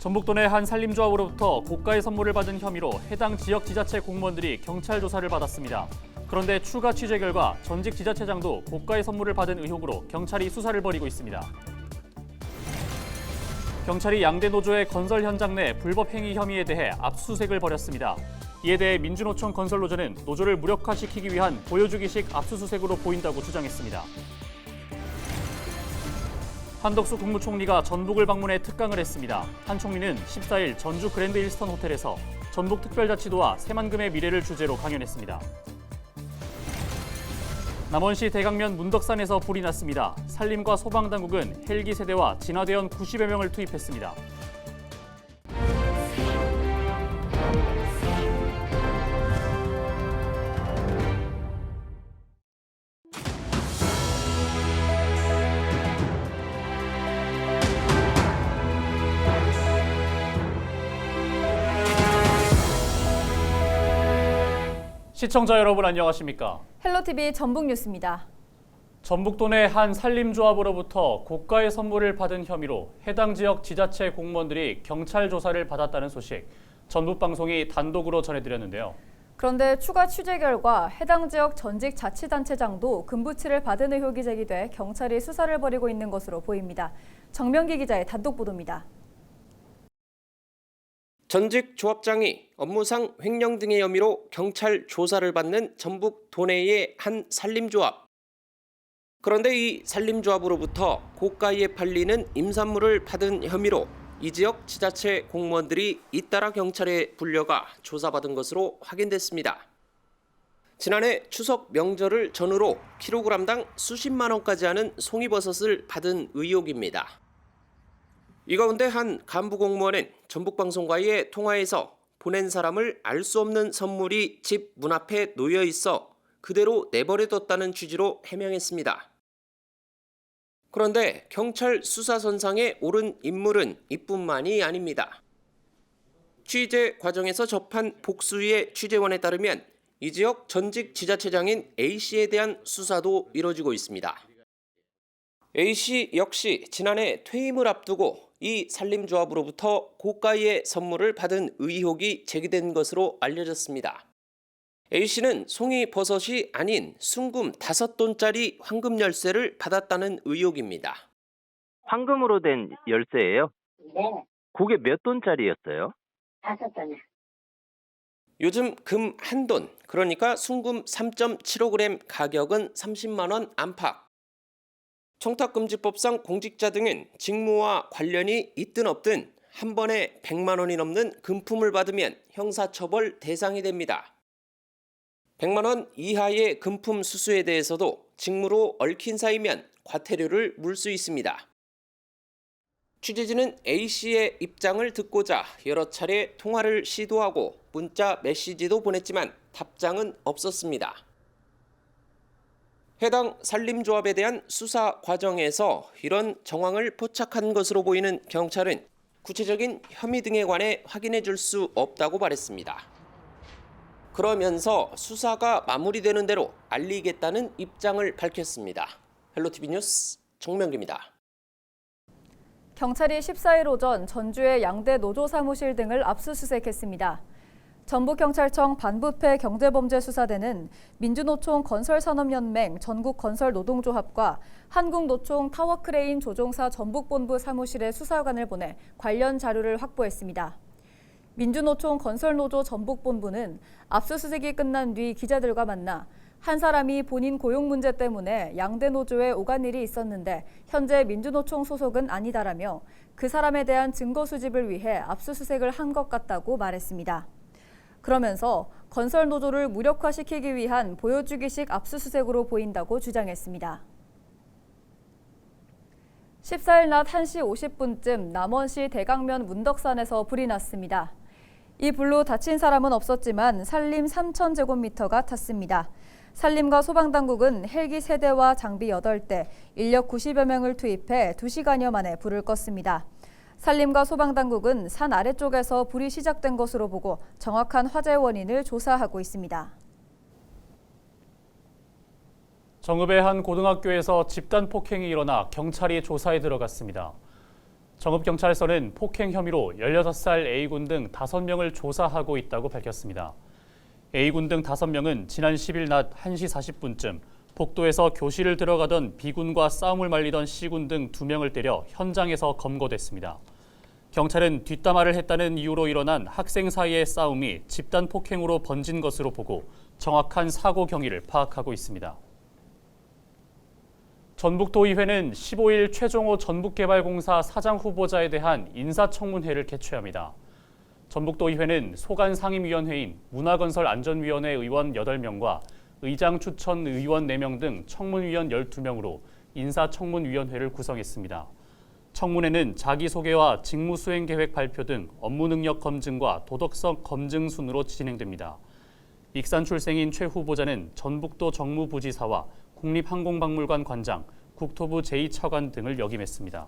전북도 내 한 산림조합으로부터 고가의 선물을 받은 혐의로 해당 지역 지자체 공무원들이 경찰 조사를 받았습니다. 그런데 추가 취재 결과 전직 지자체장도 고가의 선물을 받은 의혹으로 경찰이 수사를 벌이고 있습니다. 경찰이 양대 노조의 건설 현장 내 불법 행위 혐의에 대해 압수수색을 벌였습니다. 이에 대해 민주노총 건설노조는 노조를 무력화시키기 위한 보여주기식 압수수색으로 보인다고 주장했습니다. 한덕수 국무총리가 전북을 방문해 특강을 했습니다. 한 총리는 14일 전주 그랜드 힐스턴 호텔에서 전북특별자치도와 새만금의 미래를 주제로 강연했습니다. 남원시 대강면 문덕산에서 불이 났습니다. 산림과 소방당국은 헬기 세대와 진화대원 90여 명을 투입했습니다. 시청자 여러분 안녕하십니까? 헬로티비 전북뉴스입니다. 전북도 내 한 산림조합으로부터 고가의 선물을 받은 혐의로 해당 지역 지자체 공무원들이 경찰 조사를 받았다는 소식, 전북방송이 단독으로 전해드렸는데요. 그런데 추가 취재 결과 해당 지역 전직 자치단체장도 금부치를 받은 의혹이 제기돼 경찰이 수사를 벌이고 있는 것으로 보입니다. 정명기 기자의 단독 보도입니다. 전직 조합장이 업무상 횡령 등의 혐의로 경찰 조사를 받는 전북 도내의 한 산림조합. 그런데 이 산림조합으로부터 고가에 팔리는 임산물을 받은 혐의로 이 지역 지자체 공무원들이 잇따라 경찰에 불려가 조사받은 것으로 확인됐습니다. 지난해 추석 명절을 전후로 킬로그램당 수십만 원까지 하는 송이버섯을 받은 의혹입니다. 이 가운데 한 간부 공무원은 전북방송과의 통화에서 보낸 사람을 알 수 없는 선물이 집 문 앞에 놓여 있어 그대로 내버려뒀다는 취지로 해명했습니다. 그런데 경찰 수사선상에 오른 인물은 이뿐만이 아닙니다. 취재 과정에서 접한 복수의 취재원에 따르면 이 지역 전직 지자체장인 A씨에 대한 수사도 이뤄지고 있습니다. A씨 역시 지난해 퇴임을 앞두고 이 산림조합으로부터 고가의 선물을 받은 의혹이 제기된 것으로 알려졌습니다. A씨는 송이버섯이 아닌 순금 5돈짜리 황금 열쇠를 받았다는 의혹입니다. 황금으로 된 열쇠예요? 네, 그게 몇 돈짜리였어요? 5돈이요. 요즘 금 1돈, 그러니까 순금 3.75g 가격은 30만 원 안팎. 청탁금지법상 공직자 등은 직무와 관련이 있든 없든 한 번에 100만 원이 넘는 금품을 받으면 형사처벌 대상이 됩니다. 100만 원 이하의 금품 수수에 대해서도 직무로 얽힌 사이면 과태료를 물 수 있습니다. 취재진은 A씨의 입장을 듣고자 여러 차례 통화를 시도하고 문자 메시지도 보냈지만 답장은 없었습니다. 해당 산림조합에 대한 수사 과정에서 이런 정황을 포착한 것으로 보이는 경찰은 구체적인 혐의 등에 관해 확인해 줄 수 없다고 말했습니다. 그러면서 수사가 마무리되는 대로 알리겠다는 입장을 밝혔습니다. 헬로티비 뉴스 정명기입니다. 경찰이 14일 오전 전주의 양대 노조 사무실 등을 압수수색했습니다. 전북경찰청 반부패 경제범죄수사대는 민주노총 건설산업연맹 전국건설노동조합과 한국노총 타워크레인 조종사 전북본부 사무실에 수사관을 보내 관련 자료를 확보했습니다. 민주노총 건설노조 전북본부는 압수수색이 끝난 뒤 기자들과 만나 한 사람이 본인 고용 문제 때문에 양대 노조에 오간 일이 있었는데 현재 민주노총 소속은 아니다라며 그 사람에 대한 증거 수집을 위해 압수수색을 한 것 같다고 말했습니다. 그러면서 건설 노조를 무력화시키기 위한 보여주기식 압수수색으로 보인다고 주장했습니다. 14일 낮 1시 50분쯤 남원시 대강면 문덕산에서 불이 났습니다. 이 불로 다친 사람은 없었지만 산림 3,000제곱미터가 탔습니다. 산림과 소방당국은 헬기 3대와 장비 8대, 인력 90여 명을 투입해 2시간여 만에 불을 껐습니다. 산림과 소방당국은 산 아래쪽에서 불이 시작된 것으로 보고 정확한 화재 원인을 조사하고 있습니다. 정읍의 한 고등학교에서 집단 폭행이 일어나 경찰이 조사에 들어갔습니다. 정읍경찰서는 폭행 혐의로 16살 A군 등 5명을 조사하고 있다고 밝혔습니다. A군 등 5명은 지난 10일 낮 1시 40분쯤 복도에서 교실을 들어가던 B군과 싸움을 말리던 C군 등 2명을 때려 현장에서 검거됐습니다. 경찰은 뒷담화를 했다는 이유로 일어난 학생 사이의 싸움이 집단 폭행으로 번진 것으로 보고 정확한 사고 경위를 파악하고 있습니다. 전북도의회는 15일 최종호 전북개발공사 사장 후보자에 대한 인사청문회를 개최합니다. 전북도의회는 소관 상임위원회인 문화건설안전위원회 의원 8명과 의장 추천 의원 4명 등 청문위원 12명으로 인사청문위원회를 구성했습니다. 청문회는 자기소개와 직무수행계획 발표 등 업무 능력 검증과 도덕성 검증 순으로 진행됩니다. 익산 출생인 최 후보자는 전북도 정무부지사와 국립항공박물관 관장, 국토부 제2차관 등을 역임했습니다.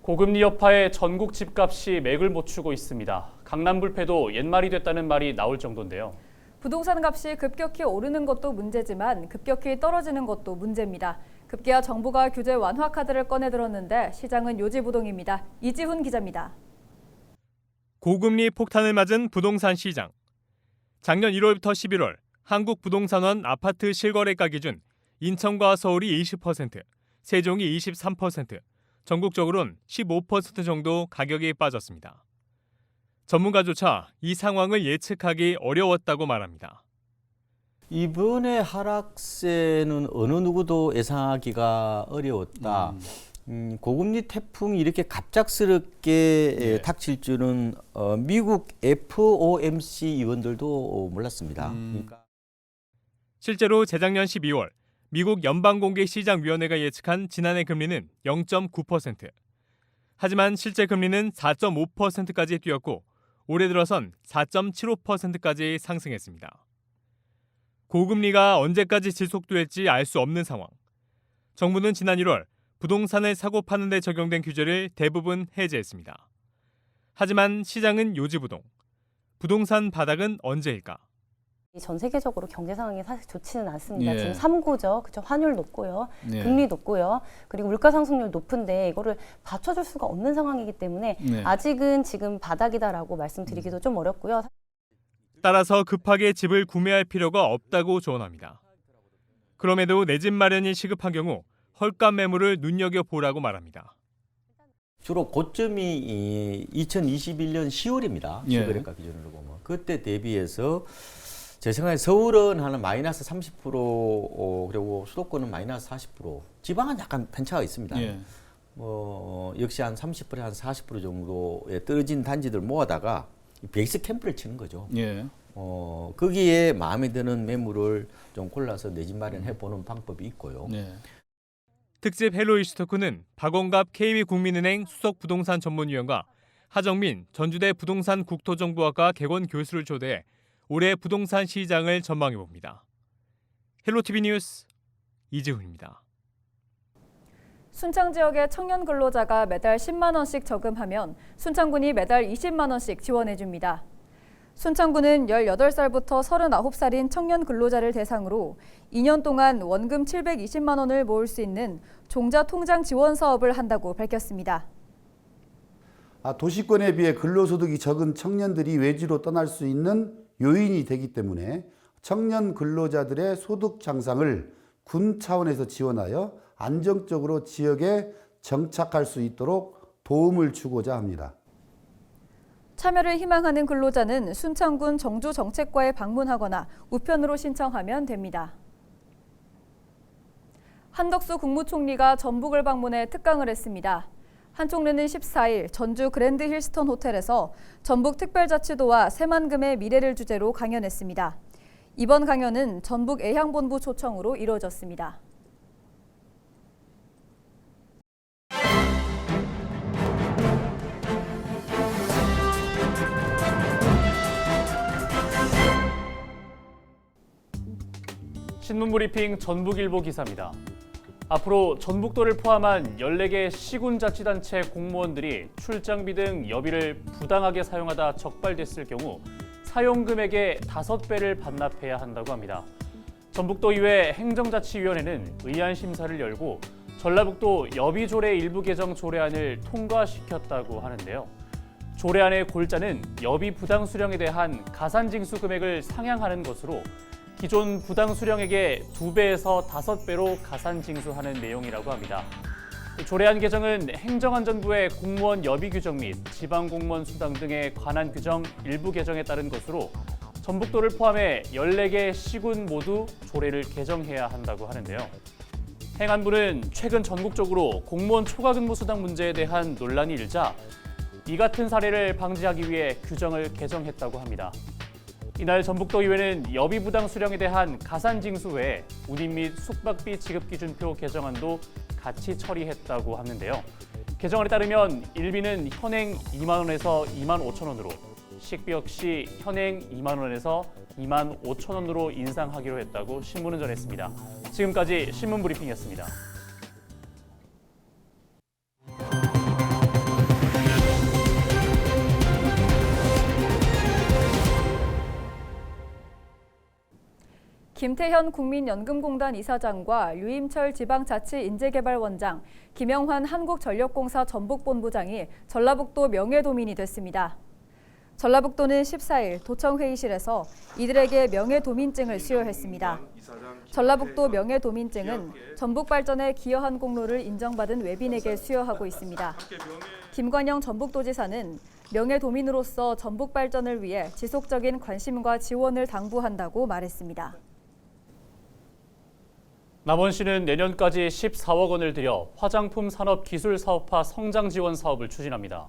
고금리 여파에 전국 집값이 맥을 못 추고 있습니다. 강남 불패도 옛말이 됐다는 말이 나올 정도인데요. 부동산 값이 급격히 오르는 것도 문제지만 급격히 떨어지는 것도 문제입니다. 급기야 정부가 규제 완화 카드를 꺼내 들었는데 시장은 요지부동입니다. 이지훈 기자입니다. 고금리 폭탄을 맞은 부동산 시장. 작년 1월부터 11월 한국부동산원 아파트 실거래가 기준 인천과 서울이 20%, 세종이 23%, 전국적으로는 15% 정도 가격이 빠졌습니다. 전문가조차 이 상황을 예측하기 어려웠다고 말합니다. 이번에 하락세는 어느 누구도 예상하기가 어려웠다. 고금리 태풍이 이렇게 갑작스럽게 닥칠 줄은 미국 FOMC 의원들도 몰랐습니다. 그러니까. 실제로 재작년 12월 미국 연방공개시장위원회가 예측한 지난해 금리는 0.9%. 하지만 실제 금리는 4.5%까지 뛰었고 올해 들어선 4.75%까지 상승했습니다. 고금리가 언제까지 지속될지 알 수 없는 상황. 정부는 지난 1월 부동산을 사고 파는 데 적용된 규제를 대부분 해제했습니다. 하지만 시장은 요지부동. 부동산 바닥은 언제일까? 전 세계적으로 경제 상황이 사실 좋지는 않습니다. 지금 3구죠. 그죠? 환율 높고요. 금리 높고요. 그리고 물가 상승률 높은데 이거를 받쳐줄 수가 없는 상황이기 때문에 아직은 지금 바닥이다라고 말씀드리기도 좀 어렵고요. 따라서 급하게 집을 구매할 필요가 없다고 조언합니다. 그럼에도 내 집 마련이 시급한 경우 헐값 매물을 눈여겨보라고 말합니다. 주로 고점이 2021년 10월입니다. 실거래가 기준으로 보면. 그때 대비해서 제 생각에 서울은 한 마이너스 30%, 그리고 수도권은 마이너스 40%, 지방은 약간 편차가 있습니다. 역시 한 30%, 한 40% 정도의 떨어진 단지들 모아다가 베이스 캠프를 치는 거죠. 거기에 마음에 드는 매물을 좀 골라서 내 집 마련해 보는 방법이 있고요. 특집 헬로 이슈 토크는 박원갑 KB국민은행 수석부동산 전문위원과 하정민 전주대 부동산 국토정보학과 개건 교수를 초대해 올해 부동산 시장을 전망해봅니다. 헬로티비 뉴스 이지훈입니다. 순창 지역의 청년 근로자가 매달 10만 원씩 저금하면 순창군이 매달 20만 원씩 지원해줍니다. 순창군은 18살부터 39살인 청년 근로자를 대상으로 2년 동안 원금 720만 원을 모을 수 있는 종자 통장 지원 사업을 한다고 밝혔습니다. 도시권에 비해 근로소득이 적은 청년들이 외지로 떠날 수 있는 요인이 되기 때문에 청년 근로자들의 소득 향상을 군 차원에서 지원하여 안정적으로 지역에 정착할 수 있도록 도움을 주고자 합니다. 참여를 희망하는 근로자는 순창군 정주정책과에 방문하거나 우편으로 신청하면 됩니다. 한덕수 국무총리가 전북을 방문해 특강을 했습니다. 한 총리는 14일 전주 그랜드 힐스턴 호텔에서 전북특별자치도와 새만금의 미래를 주제로 강연했습니다. 이번 강연은 전북 애향본부 초청으로 이루어졌습니다. 신문브리핑 전북일보 기사입니다. 앞으로 전북도를 포함한 14개 시군자치단체 공무원들이 출장비 등 여비를 부당하게 사용하다 적발됐을 경우 사용금액의 5배를 반납해야 한다고 합니다. 전북도의회 행정자치위원회는 의안 심사를 열고 전라북도 여비조례 일부 개정 조례안을 통과시켰다고 하는데요. 조례안의 골자는 여비 부당 수령에 대한 가산징수 금액을 상향하는 것으로 기존 부당 수령액의 2배에서 5배로 가산징수하는 내용이라고 합니다. 조례안 개정은 행정안전부의 공무원 여비 규정 및 지방공무원 수당 등에 관한 규정 일부 개정에 따른 것으로 전북도를 포함해 14개 시군 모두 조례를 개정해야 한다고 하는데요. 행안부는 최근 전국적으로 공무원 초과근무 수당 문제에 대한 논란이 일자 이 같은 사례를 방지하기 위해 규정을 개정했다고 합니다. 이날 전북도의회는 여비부당 수령에 대한 가산징수 외에 운임 및 숙박비 지급 기준표 개정안도 같이 처리했다고 하는데요. 개정안에 따르면 일비는 현행 2만 원에서 2만 5천 원으로, 식비 역시 현행 2만 원에서 2만 5천 원으로 인상하기로 했다고 신문은 전했습니다. 지금까지 신문 브리핑이었습니다. 김태현 국민연금공단 이사장과 유임철 지방자치인재개발원장, 김영환 한국전력공사 전북본부장이 전라북도 명예도민이 됐습니다. 전라북도는 14일 도청회의실에서 이들에게 명예도민증을 수여했습니다. 전라북도 명예도민증은 전북 발전에 기여한 공로를 인정받은 외빈에게 수여하고 있습니다. 김관영 전북도지사는 명예도민으로서 전북 발전을 위해 지속적인 관심과 지원을 당부한다고 말했습니다. 남원시는 내년까지 14억 원을 들여 화장품 산업 기술 사업화 성장 지원 사업을 추진합니다.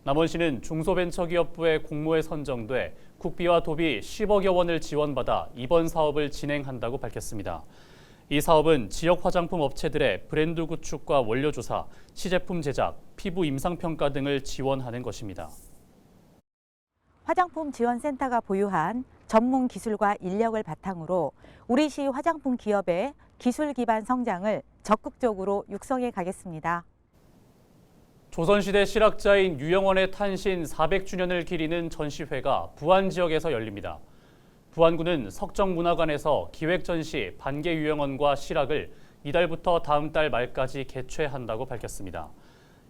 남원시는 중소벤처기업부의 공모에 선정돼 국비와 도비 10억여 원을 지원받아 이번 사업을 진행한다고 밝혔습니다. 이 사업은 지역 화장품 업체들의 브랜드 구축과 원료 조사, 시제품 제작, 피부 임상평가 등을 지원하는 것입니다. 화장품 지원센터가 보유한 전문 기술과 인력을 바탕으로 우리 시 화장품 기업의 기술 기반 성장을 적극적으로 육성해 가겠습니다. 조선시대 실학자인 유영원의 탄신 400주년을 기리는 전시회가 부안 지역에서 열립니다. 부안군은 석정문화관에서 기획전시 반개 유영원과 실학을 이달부터 다음 달 말까지 개최한다고 밝혔습니다.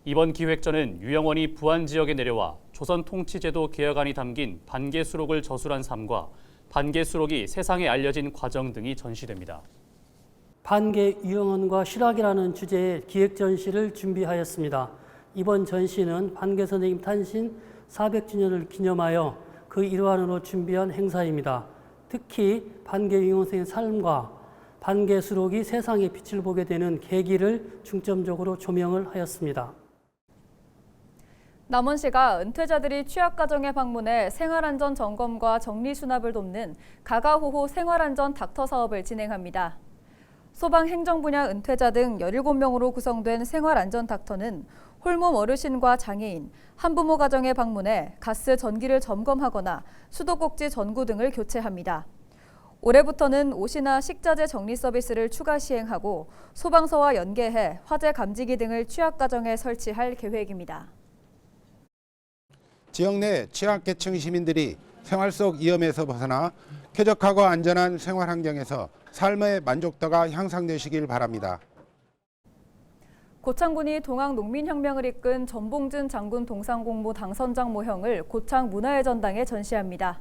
이번 기획전은 유영원이 부안 지역에 내려와 조선 통치제도 개혁안이 담긴 반개 수록을 저술한 삶과 반개 수록이 세상에 알려진 과정 등이 전시됩니다. 반개 유영원과 실학이라는 주제의 기획 전시를 준비하였습니다. 이번 전시는 반개 선생님 탄신 400주년을 기념하여 그 일환으로 준비한 행사입니다. 특히 반개 유영원 선생님의 삶과 반개 수록이 세상의 빛을 보게 되는 계기를 중점적으로 조명을 하였습니다. 남원시가 은퇴자들이 취약가정에 방문해 생활안전 점검과 정리수납을 돕는 가가호호 생활안전 닥터 사업을 진행합니다. 소방행정 분야 은퇴자 등 17명으로 구성된 생활안전 닥터는 홀몸 어르신과 장애인, 한부모 가정에 방문해 가스, 전기를 점검하거나 수도꼭지 전구 등을 교체합니다. 올해부터는 옷이나 식자재 정리 서비스를 추가 시행하고 소방서와 연계해 화재 감지기 등을 취약가정에 설치할 계획입니다. 지역 내 취약계층 시민들이 생활 속 위험에서 벗어나 쾌적하고 안전한 생활 환경에서 삶의 만족도가 향상되시길 바랍니다. 고창군이 동학농민혁명을 이끈 전봉준 장군 동상공모 당선장 모형을 고창 문화의 전당에 전시합니다.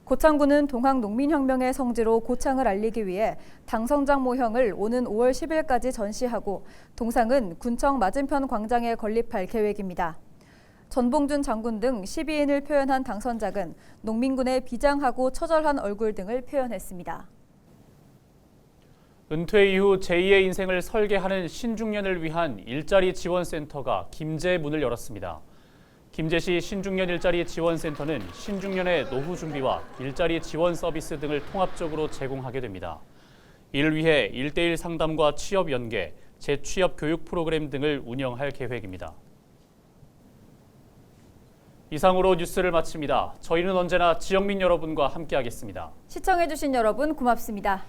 고창군은 동학농민혁명의 성지로 고창을 알리기 위해 당선장 모형을 오는 5월 10일까지 전시하고 동상은 군청 맞은편 광장에 건립할 계획입니다. 전봉준 장군 등 12인을 표현한 당선작은 농민군의 비장하고 처절한 얼굴 등을 표현했습니다. 은퇴 이후 제2의 인생을 설계하는 신중년을 위한 일자리 지원센터가 김제에 문을 열었습니다. 김제시 신중년 일자리 지원센터는 신중년의 노후 준비와 일자리 지원 서비스 등을 통합적으로 제공하게 됩니다. 이를 위해 1:1 상담과 취업 연계, 재취업 교육 프로그램 등을 운영할 계획입니다. 이상으로 뉴스를 마칩니다. 저희는 언제나 지역민 여러분과 함께하겠습니다. 시청해주신 여러분 고맙습니다.